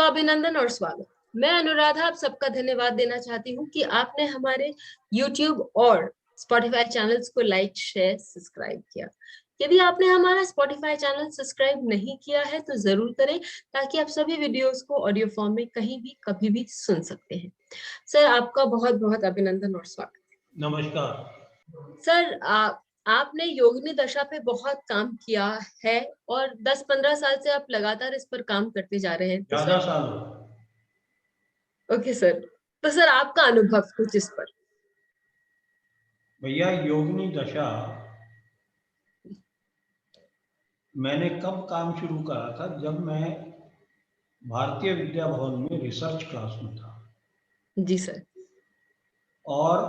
सबका अभिनंदन और स्वागत। मैं अनुराधा आप सबका धन्यवाद देना चाहती हूँ कि आपने हमारे YouTube और Spotify चैनल्स को लाइक, शेयर, सब्सक्राइब किया। यदि आपने हमारा Spotify चैनल सब्सक्राइब नहीं किया है तो जरूर करें, ताकि आप सभी वीडियोस को ऑडियो फॉर्म में कहीं भी कभी भी सुन सकते हैं। सर, आपका बहुत बहुत अभिनंदन और स्वागत। नमस्कार सर, आपने योगिनी दशा पे बहुत काम किया है और 10-15 साल से आप लगातार इस पर काम करते जा रहे हैं। ज्यादा साल ओके सर, तो सर आपका अनुभव कुछ इस पर। भैया, योगिनी दशा मैंने कब काम शुरू करा था? जब मैं भारतीय विद्या भवन में रिसर्च क्लास में था। जी सर। और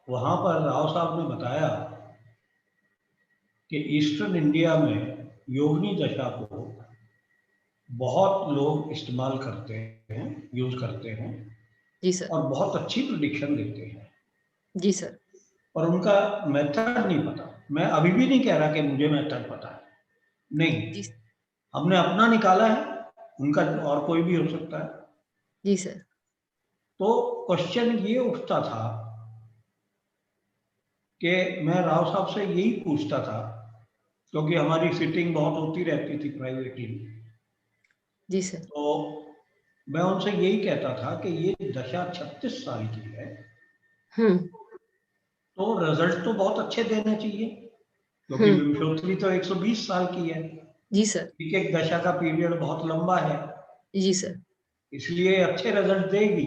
वहां पर राव साहब ने बताया कि ईस्टर्न इंडिया में योगिनी दशा को बहुत लोग इस्तेमाल करते हैं, यूज करते हैं। जी सर। और बहुत अच्छी प्रिडिक्शन देते हैं। जी सर। और उनका मेथड नहीं पता। मैं अभी भी नहीं कह रहा कि मुझे मेथड पता है, नहीं। जी। हमने अपना निकाला है, उनका और कोई भी हो सकता है। जी सर। तो क्वेश्चन ये उठता था कि मैं राव साहब से यही पूछता था, क्योंकि हमारी सिटिंग बहुत होती रहती थी प्राइवेटली। जी सर। तो मैं उनसे यही कहता था कि ये दशा 36 साल की है, तो रिजल्ट तो बहुत अच्छे देने चाहिए, क्योंकि विंशोत्तरी तो 120 साल की है। जी सर। एक दशा का पीरियड बहुत लंबा है, जी सर। इसलिए अच्छे रिजल्ट देगी।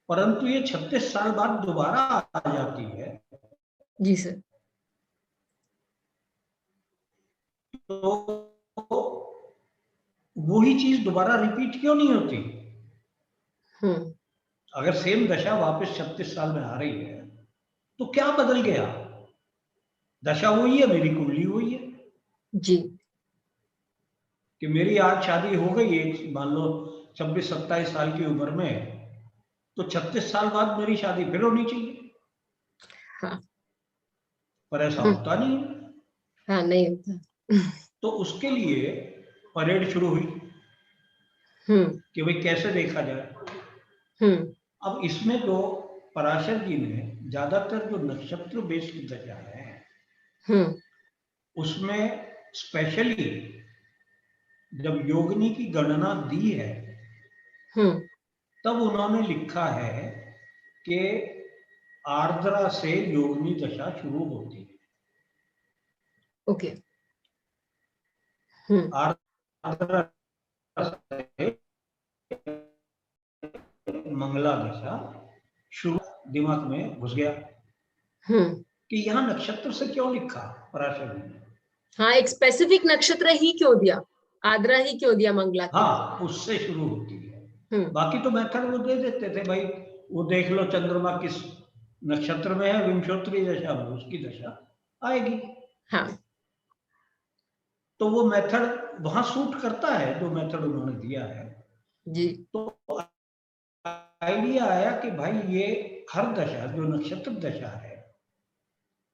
परंतु ये 36 साल बाद दोबारा आ जाती है, जी सर। तो वही चीज दोबारा रिपीट क्यों नहीं होती? अगर सेम दशा वापस 36 साल में आ रही है तो क्या बदल गया? दशा वही है, मेरी कुंडली वही है। जी। कि मेरी आज शादी हो गई एक, मान लो 26-27 साल की उम्र में, तो 36 साल बाद मेरी शादी फिर होनी चाहिए। हाँ। पर ऐसा होता नहीं है। हाँ, नहीं होता। तो उसके लिए परेड शुरू हुई कि भाई कैसे देखा जाए। अब इसमें जो पराशर जी ने ज्यादातर जो नक्षत्र बेस्ड दशा है, उसमें स्पेशली जब योगिनी की गणना दी है, तब उन्होंने लिखा है कि आर्द्रा से योगिनी दशा शुरू होती है। ओके। आर्द्रा से मंगला दशा शुरू। दिमाग में घुस गया कि यहाँ नक्षत्र से क्यों लिखा पराशर ने। हाँ, एक स्पेसिफिक नक्षत्र ही क्यों दिया, आद्रा ही क्यों दिया मंगला के? हाँ, उससे शुरू होती है। बाकी तो मेथड वो दे देते थे, भाई वो देख लो चंद्रमा किस नक्षत्र में है, विंशोत्तरी दशा में उसकी दशा आएगी। हाँ। तो वो मेथड वहां सूट करता है, जो मेथड उन्होंने दिया है। जी। तो आइडिया आया कि भाई ये हर दशा जो नक्षत्र दशा है,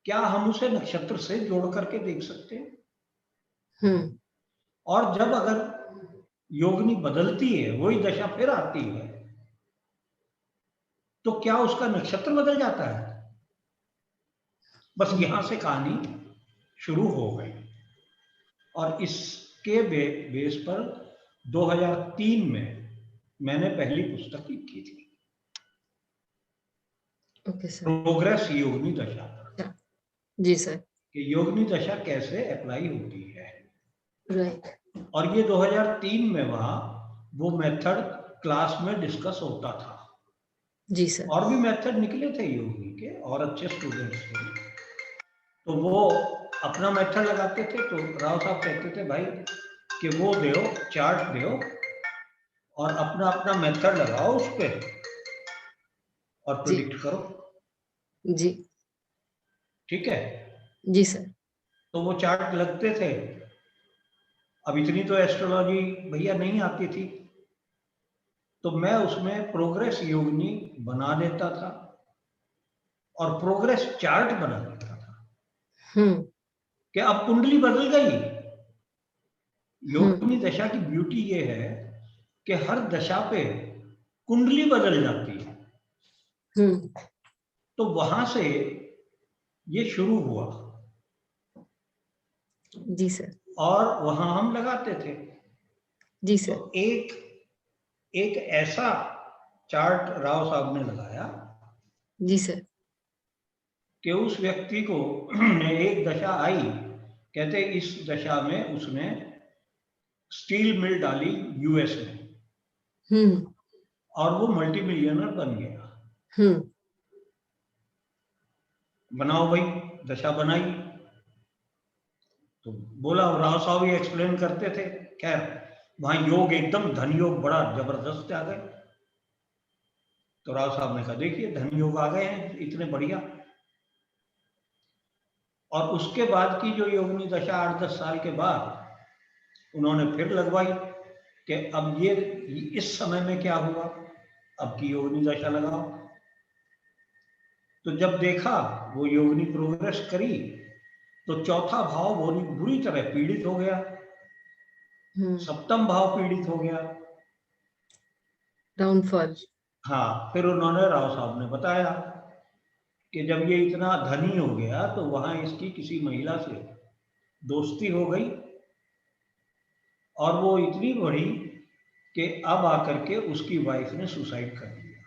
क्या हम उसे नक्षत्र से जोड़ करके देख सकते हैं? और जब अगर योगिनी बदलती है, वही दशा फिर आती है, तो क्या उसका नक्षत्र बदल जाता है? बस यहां से कहानी शुरू हो गई। और इसके बेस पर 2003 में मैंने पहली पुस्तक लिखी थी। Okay sir. प्रोग्रेस योगिनी दशा। जी सर। कि योगिनी दशा कैसे अप्लाई होती है। राइट। और ये 2003 में वहां वो मेथड क्लास में डिस्कस होता था। जी सर। और भी मेथड निकले थे योगिनी के, और अच्छे स्टूडेंट्स थे, तो वो अपना मेथड लगाते थे। तो राव साहब कहते थे भाई कि वो दो चार्ट दो और अपना अपना मेथड लगाओ उस पर और प्रिडिक्ट करो। जी। ठीक है। जी सर। तो वो चार्ट लगते थे। अब इतनी तो एस्ट्रोलॉजी भैया नहीं आती थी, तो मैं उसमें प्रोग्रेस योगिनी बना देता था और प्रोग्रेस चार्ट बना देता था। कि अब कुंडली बदल गई। योगिनी दशा की ब्यूटी ये है कि हर दशा पे कुंडली बदल जाती है। तो वहां से ये शुरू हुआ। जी सर। और वहां हम लगाते थे। जी सर। तो एक ऐसा चार्ट राव साहब ने लगाया। जी सर। कि उस व्यक्ति को एक दशा आई, कहते इस दशा में उसने स्टील मिल डाली यूएस में, और वो मल्टी मिलियनर बन गया। बनाओ भाई, दशा बनाई। तो बोला, राव साहब ये एक्सप्लेन करते थे। खैर वहां योग एकदम धन योग बड़ा जबरदस्त आ गए। तो राव साहब ने कहा देखिए धन योग आ गए हैं इतने बढ़िया। और उसके बाद की जो योगिनी दशा 8-10 साल के बाद उन्होंने फिर लगवाई कि अब ये इस समय में क्या हुआ, अब की योगिनी दशा लगाओ। तो जब देखा वो योगिनी प्रोग्रेस करी तो चौथा भाव बुरी तरह पीड़ित हो गया, सप्तम भाव पीड़ित हो गया, डाउनफॉल। हाँ, फिर उन्होंने राव साहब ने बताया कि जब ये इतना धनी हो गया तो वहां इसकी किसी महिला से दोस्ती हो गई और वो इतनी बढ़ी कि अब आकर के उसकी वाइफ ने सुसाइड कर लिया।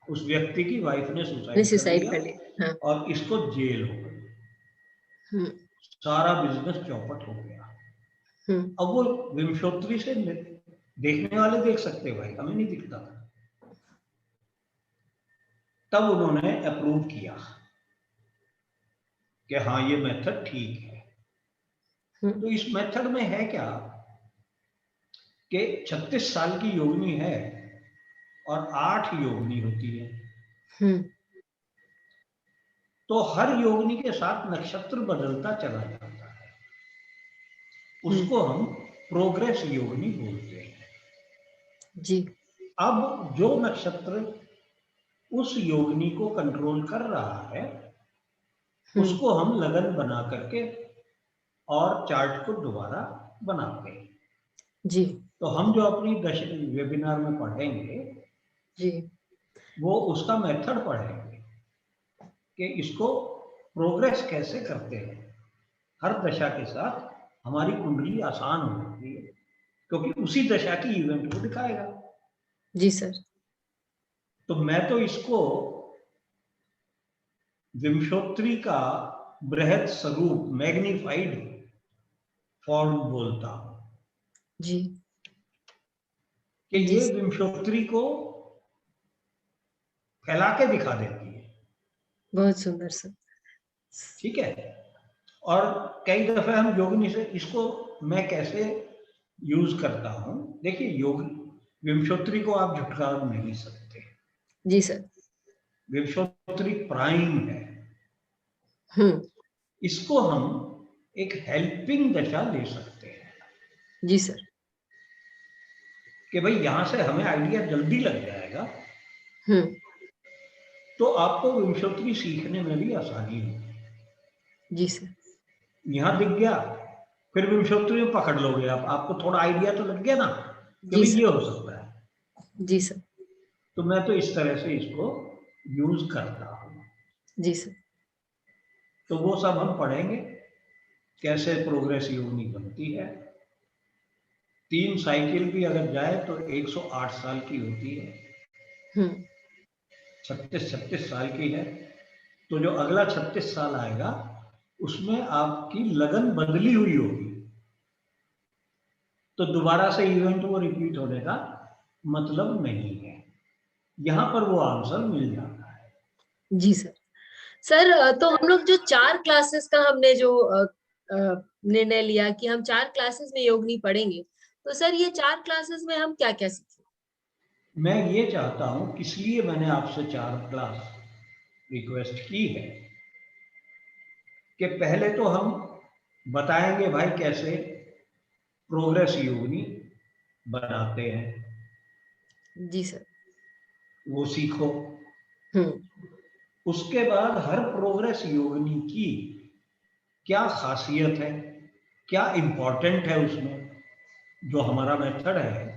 उस व्यक्ति की वाइफ ने सुसाइड कर लिया। हाँ। और इसको जेल हो गई। सारा बिजनेस चौपट हो गया। अब वो विमशोत्तरी से देखने वाले देख सकते भाई, हमें नहीं दिखता। तब उन्होंने अप्रूव किया कि हाँ ये मेथड ठीक है। तो इस मेथड में है क्या कि 36 साल की योगिनी है और 8 योगिनी होती है। तो हर योगिनी के साथ नक्षत्र बदलता चला जाता है, उसको हम प्रोग्रेस योगिनी बोलते हैं। जी। अब जो नक्षत्र उस योगिनी को कंट्रोल कर रहा है उसको हम लगन बना करके और चार्ट को दोबारा बनाते हैं। जी। तो हम जो अपनी वेबिनार में पढ़ेंगे जी, वो उसका मेथड पढ़ेंगे कि इसको प्रोग्रेस कैसे करते हैं। हर दशा के साथ हमारी कुंडली आसान हो जाती है क्योंकि उसी दशा की इवेंट को दिखाएगा। जी सर। तो मैं तो इसको विमशोत्तरी का बृहद स्वरूप, मैग्निफाइड फॉर्म बोलता हूं। जी। कि ये विमशोत्तरी को फैला के दिखा देती है। बहुत सुंदर सर। ठीक है। और कई दफे हम योगिनी से इसको मैं कैसे यूज करता हूं, देखिए योग विमशोत्तरी को आप झुठला नहीं सकते। जी सर। विमशोत्तरी प्राइम है। इसको हम एक हेल्पिंग दशा ले सकते हैं। जी सर। कि भाई यहां से हमें आइडिया जल्दी लग जाएगा तो आपको विमशोत्तरी सीखने में भी आसानी होगी। जी सर। यहां दिख गया फिर विमशोत्तरी में पकड़ लोगे आप, आपको थोड़ा आइडिया तो लग गया ना कि भाई ये हो सकता है। जी सर। तो मैं तो इस तरह से इसको यूज करता हूं। जी सर। तो वो सब हम पढ़ेंगे कैसे प्रोग्रेस योगिनी बनती है। 3 साइकिल भी अगर जाए तो 108 साल की होती है। 36 साल की है तो जो अगला 36 साल आएगा उसमें आपकी लगन बदली हुई होगी तो दोबारा से इवेंट वो रिपीट होने का मतलब नहीं है। यहां पर वो आंसर मिल जाता है। जी सर। सर तो हम लोग जो 4 क्लासेस का हमने जो निर्णय लिया कि हम 4 क्लासेस में योगिनी पढ़ेंगे, तो सर ये 4 क्लासेस में हम क्या क्या सीखें? मैं ये चाहता हूं, इसलिए मैंने आपसे 4 क्लास रिक्वेस्ट की है कि पहले तो हम बताएंगे भाई कैसे प्रोग्रेस योगिनी बनाते हैं। जी सर। वो सीखो। उसके बाद हर प्रोग्रेस योगिनी की क्या खासियत है, क्या इंपॉर्टेंट है उसमें, जो हमारा मेथड है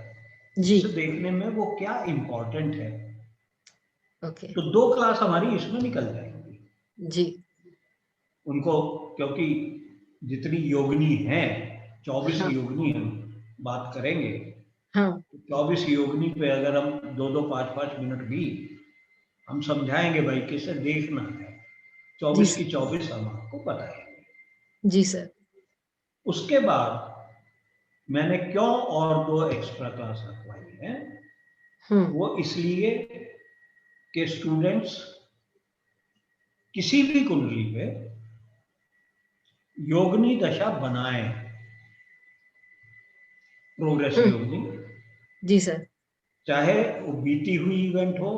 उसे देखने में वो क्या इम्पोर्टेंट है। ओके। तो 2 क्लास हमारी इसमें निकल जाएंगी जी। उनको, क्योंकि जितनी योगिनी है 24 योगिनी हम बात करेंगे। हाँ। 24 योगिनी पे अगर हम 2-2, 5-5 मिनट भी हम समझाएंगे भाई किसे देखना है, 24 की 24 हम आपको बताएंगे। जी सर। उसके बाद मैंने क्यों और 2 एक्स्ट्रा क्लास रखवाई है, वो इसलिए कि स्टूडेंट्स किसी भी कुंडली पे योगिनी दशा बनाए, प्रोग्रेस योगिनी। जी सर। चाहे वो बीती हुई इवेंट हो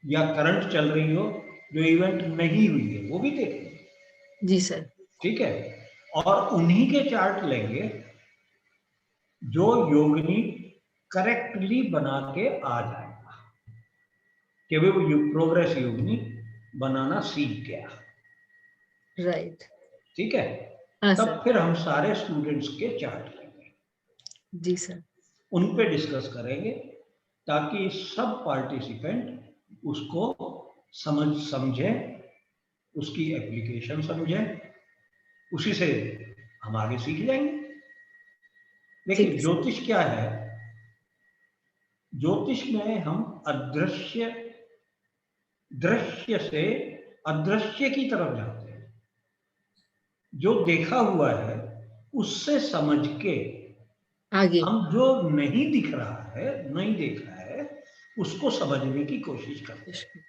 या करंट चल रही हो, जो इवेंट नहीं हुई है वो भी देखेंगे। जी सर। ठीक है। और उन्हीं के चार्ट लेंगे जो योगिनी करेक्टली बना के आ जाएगा कि वो प्रोग्रेस योगिनी बनाना सीख गया। राइट। ठीक है। तब फिर हम सारे स्टूडेंट्स के चार्ट लेंगे। जी सर। उन पे डिस्कस करेंगे ताकि सब पार्टिसिपेंट उसको समझे, उसकी एप्लीकेशन समझे, उसी से हम आगे सीख जाएंगे। देखिए ज्योतिष क्या है, ज्योतिष में हम अदृश्य दृश्य से अदृश्य की तरफ जाते हैं। जो देखा हुआ है उससे समझ के आगे हम जो नहीं दिख रहा है, नहीं देख रहा है, उसको समझने की कोशिश करते हैं।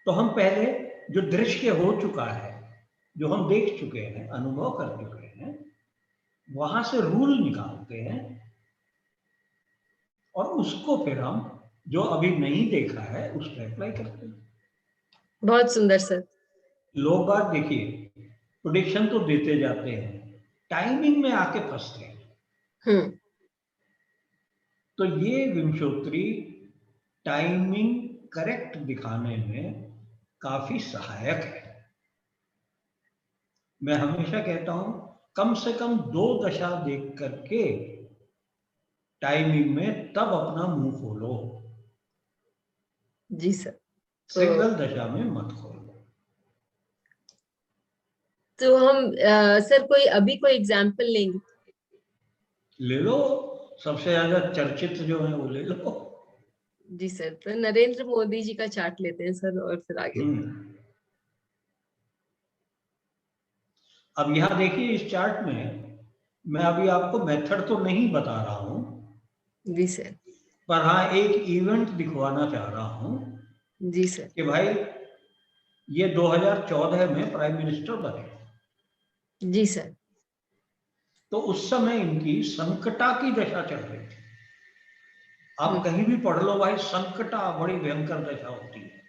तो हम पहले जो दृश्य हो चुका है, जो हम देख चुके हैं, अनुभव कर चुके हैं, वहां से रूल निकालते हैं और उसको फिर हम जो अभी नहीं देखा है उस पर अप्लाई करते हैं। बहुत सुंदर सर। लोग बात देखिए प्रोडिक्शन तो देते जाते हैं, टाइमिंग में आके फंसते हैं। तो ये विंशोत्तरी टाइमिंग करेक्ट दिखाने में काफी सहायक है। मैं हमेशा कहता हूं कम से कम 2 दशा देख करके टाइमिंग में तब अपना मुंह खोलो। जी सर। सिंगल दशा में मत खोलो। तो हम सर कोई अभी कोई एग्जांपल लेंगे? ले लो, सबसे ज्यादा चर्चित जो है वो ले लो। जी सर, तो नरेंद्र मोदी जी का चार्ट लेते हैं सर और फिर आगे। अब यहाँ देखिए इस चार्ट में मैं अभी आपको मेथड तो नहीं बता रहा हूं जी सर, पर हाँ एक इवेंट दिखवाना चाह रहा हूं। जी सर। कि भाई ये 2014 में प्राइम मिनिस्टर बने। जी सर। तो उस समय इनकी संकटा की दशा चल रही थी। आप कहीं भी पढ़ लो भाई, संकटा बड़ी भयंकर दशा होती है।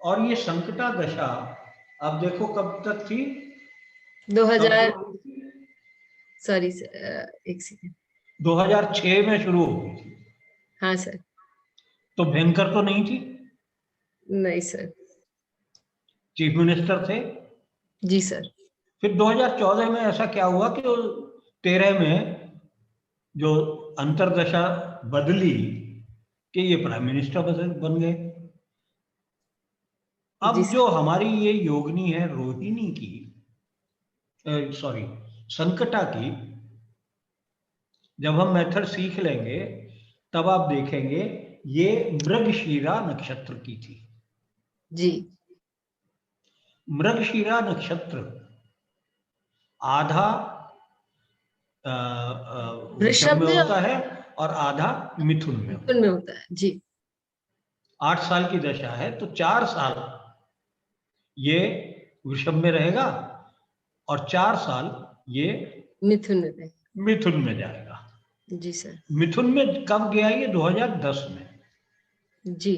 और ये संकटा दशा आप देखो कब तक थी? 2000 सॉरी एक सेकेंड, 2006 में शुरू हो गई थी। हाँ सर। तो भयंकर तो नहीं थी? नहीं सर। चीफ मिनिस्टर थे। जी सर। फिर 2014 में ऐसा क्या हुआ कि 13 में जो अंतरदशा बदली कि ये प्राइम मिनिस्टर बन गए। अब जो हमारी ये योगिनी है रोहिणी की, सॉरी संकटा की, जब हम मेथड सीख लेंगे तब आप देखेंगे ये मृगशीरा नक्षत्र की थी। जी। मृगशीरा नक्षत्र आधा वृषभ में होता है और आधा मिथुन में होता है। जी। 8 साल की दशा है तो 4 साल ये वृषभ में रहेगा और 4 साल ये मिथुन में रहेगा, मिथुन में जाएगा। जी सर। मिथुन में कब गया ये? 2010 में। जी।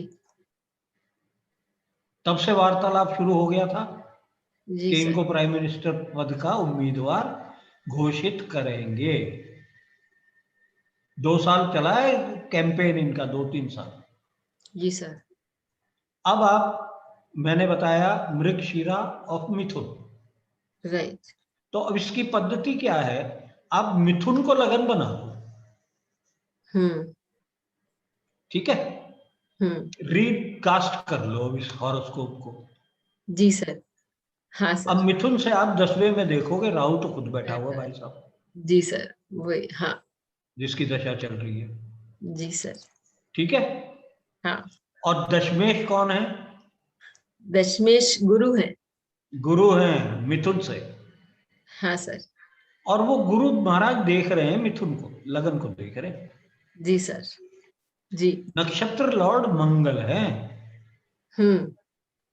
तब से वार्तालाप शुरू हो गया था जी कि सर। इनको प्राइम मिनिस्टर पद का उम्मीदवार घोषित करेंगे। 2 साल चला है कैंपेन इनका, 2-3 साल। जी सर। अब आप, मैंने बताया मृगशीरा ऑफ मिथुन, राइट। तो अब इसकी पद्धति क्या है? आप मिथुन को लगन बना दो, ठीक है, रीकास्ट कर लो इस हॉरोस्कोप को। जी सर। हाँ सर। अब मिथुन से आप 10वें में देखोगे राहु तो खुद बैठा हुआ भाई साहब। जी सर, वही, हाँ, जिसकी दशा चल रही है। जी सर। ठीक है। हाँ। और दशमेश कौन है? दशमेश गुरु है। गुरु है मिथुन से। हाँ सर। और वो गुरु महाराज देख रहे हैं मिथुन को, लगन को देख रहे हैं। जी सर। जी। नक्षत्र लॉर्ड मंगल है।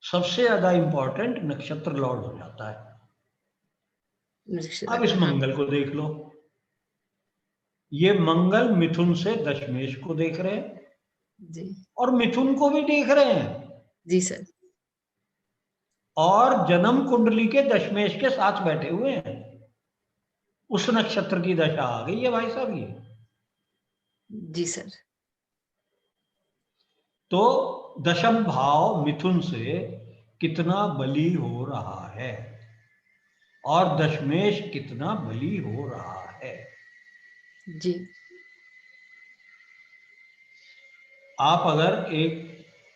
सबसे ज्यादा इंपॉर्टेंट नक्षत्र लॉर्ड हो जाता है। अब इस हाँ। मंगल को देख लो, ये मंगल मिथुन से दशमेश को देख रहे हैं जी। और मिथुन को भी देख रहे हैं। जी सर। और जन्म कुंडली के दशमेश के साथ बैठे हुए हैं। उस नक्षत्र की दशा आ गई है भाई साहब ये। जी सर। तो दशम भाव मिथुन से कितना बली हो रहा है और दशमेश कितना बली हो रहा है। जी। आप अगर एक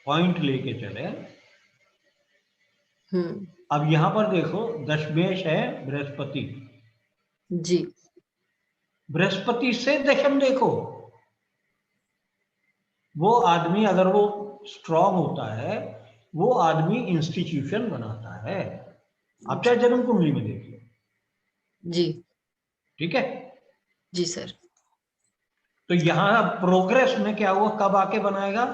पॉइंट लेके चले, अब यहां पर देखो दशमेश है बृहस्पति। जी। बृहस्पति से दशम देखो, वो आदमी अगर वो स्ट्रांग होता है, वो आदमी इंस्टीट्यूशन बनाता है। आप चाहे जन्म कुंडली में देख लो। जी। ठीक है। जी सर। तो यहां प्रोग्रेस में क्या हुआ, कब आके बनाएगा?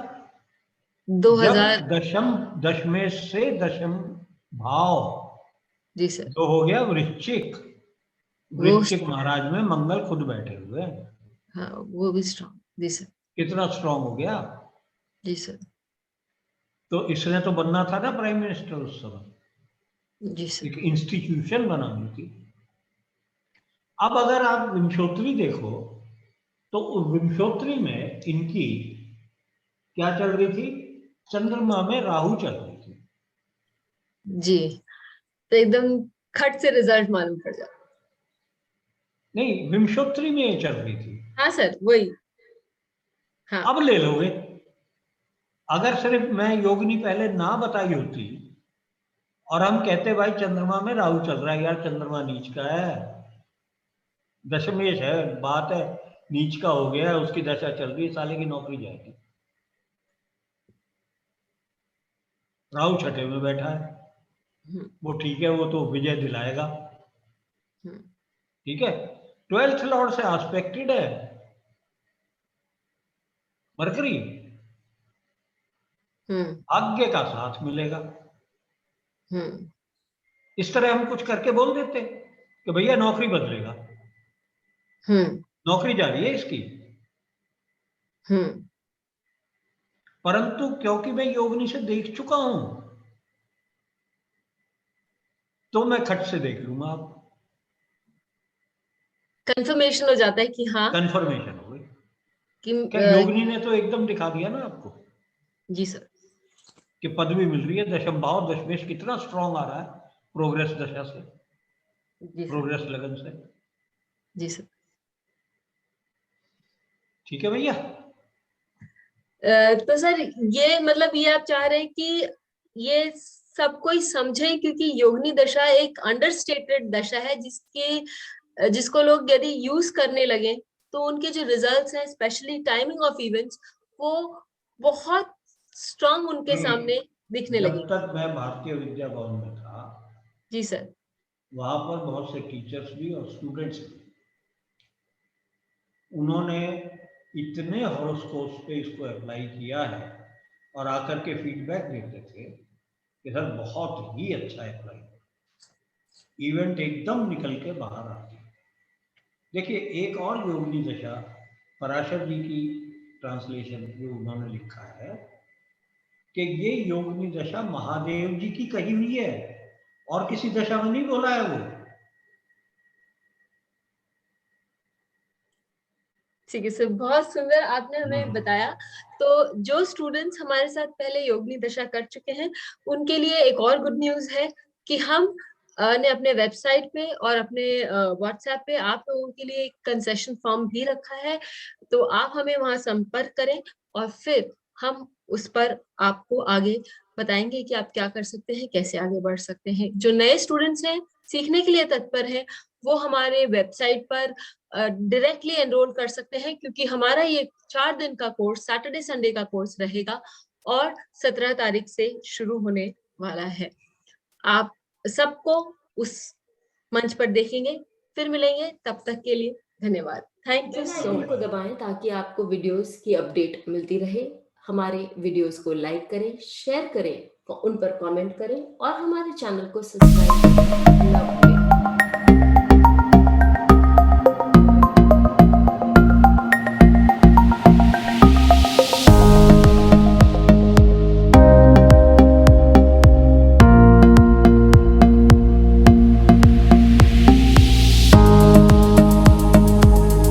2000। जब दशमेश से दशम भाव जी सर। जो हो गया वृश्चिक, वो, वृश्चिक महाराज में मंगल खुद बैठे हुए हैं। हाँ, वो भी स्ट्रॉन्ग। जी सर। कितना स्ट्रांग हो गया। जी सर। तो इसने तो बनना था ना प्राइम मिनिस्टर उस समय। जी सर। एक इंस्टीट्यूशन बनानी थी। अब अगर आप विंशोत्तरी देखो तो विंशोत्तरी में इनकी क्या चल रही थी? चंद्रमा में राहु चल रही थी। जी। तो एकदम खट से रिजल्ट मालूम पड़ जाता। नहीं, विंशोत्तरी में ये चल रही थी। हाँ सर, वही। हाँ। अब ले लोगे, अगर सिर्फ मैं योगिनी पहले ना बताई होती और हम कहते भाई चंद्रमा में राहु चल रहा है, यार चंद्रमा नीच का है, दशमेश है, बात है, नीच का हो गया है, उसकी दशा चल रही है, साले की नौकरी जाएगी। राहु छठे में बैठा है, वो ठीक है, वो तो विजय दिलाएगा। ठीक है। 12th लॉर्ड से एस्पेक्टेड है मरकरी, भाग्य का साथ मिलेगा। इस तरह हम कुछ करके बोल देते कि भैया नौकरी बदलेगा, नौकरी जा रही है इसकी। परंतु क्योंकि मैं योगिनी से देख चुका हूं तो मैं खट से देख लूंगा। आप कंफर्मेशन हो जाता है कि हाँ, कंफर्मेशन हो गई कि क्या? योगिनी ने तो एकदम दिखा दिया ना आपको। जी सर। कि पदवी मिल रही है, दशम भाव दशमेश कितना स्ट्रांग आ रहा है प्रोग्रेस दशा से, प्रोग्रेस लगन से। जी सर। ठीक है भैया। तो सर, ये मतलब ये आप चाह रहे हैं कि ये सब कोई समझे, क्योंकि योगिनी दशा एक अंडरस्टेटेड दशा है जिसको लोग यदि यूज करने लगे तो उनके जो रिजल्ट्स हैं, स्पेशली टाइमिंग ऑफ इवेंट्स, वो बहुत स्ट्रांग उनके सामने दिखने जब लगे। तक मैं भारतीय विद्या भवन में था, जी सर। वहां पर बहुत से टीचर्स भी और स्टूडेंट्स भी, उन्होंने इतने हॉरोस्कोप्स पे इसको अप्लाई किया है और आकर के फीडबैक देते थे कि सर बहुत ही अच्छा अप्लाई, इवेंट एकदम निकल के बाहर आती है। देखिए एक और योगिनी दशा पराशर जी की ट्रांसलेशन जो उन्होंने लिखा है कि ये योगिनी दशा महादेव जी की कही हुई है और किसी दशा में नहीं बोला है वो। ठीक है सर, बहुत सुंदर आपने हमें बताया। तो जो स्टूडेंट्स हमारे साथ पहले योगिनी दशा कर चुके हैं, उनके लिए एक और गुड न्यूज है कि हम ने अपने वेबसाइट पे और अपने व्हाट्सएप पे आप लोगों के लिए एक कंसेशन फॉर्म भी रखा है, तो आप हमें वहां संपर्क करें और फिर हम उस पर आपको आगे बताएंगे कि आप क्या कर सकते हैं, कैसे आगे बढ़ सकते हैं। जो नए स्टूडेंट्स हैं, सीखने के लिए तत्पर हैं, वो हमारे वेबसाइट पर डायरेक्टली एनरोल कर सकते हैं, क्योंकि हमारा ये 4 दिन का कोर्स सैटरडे संडे का कोर्स रहेगा और 17 तारीख से शुरू होने वाला है। आप सबको उस मंच पर देखेंगे, फिर मिलेंगे, तब तक के लिए धन्यवाद। Thank you so much. को दबाएं ताकि आपको वीडियोस की अपडेट मिलती रहे। हमारे वीडियोस को लाइक करें, शेयर करें, उन पर कमेंट करें और हमारे चैनल को सब्सक्राइब करें।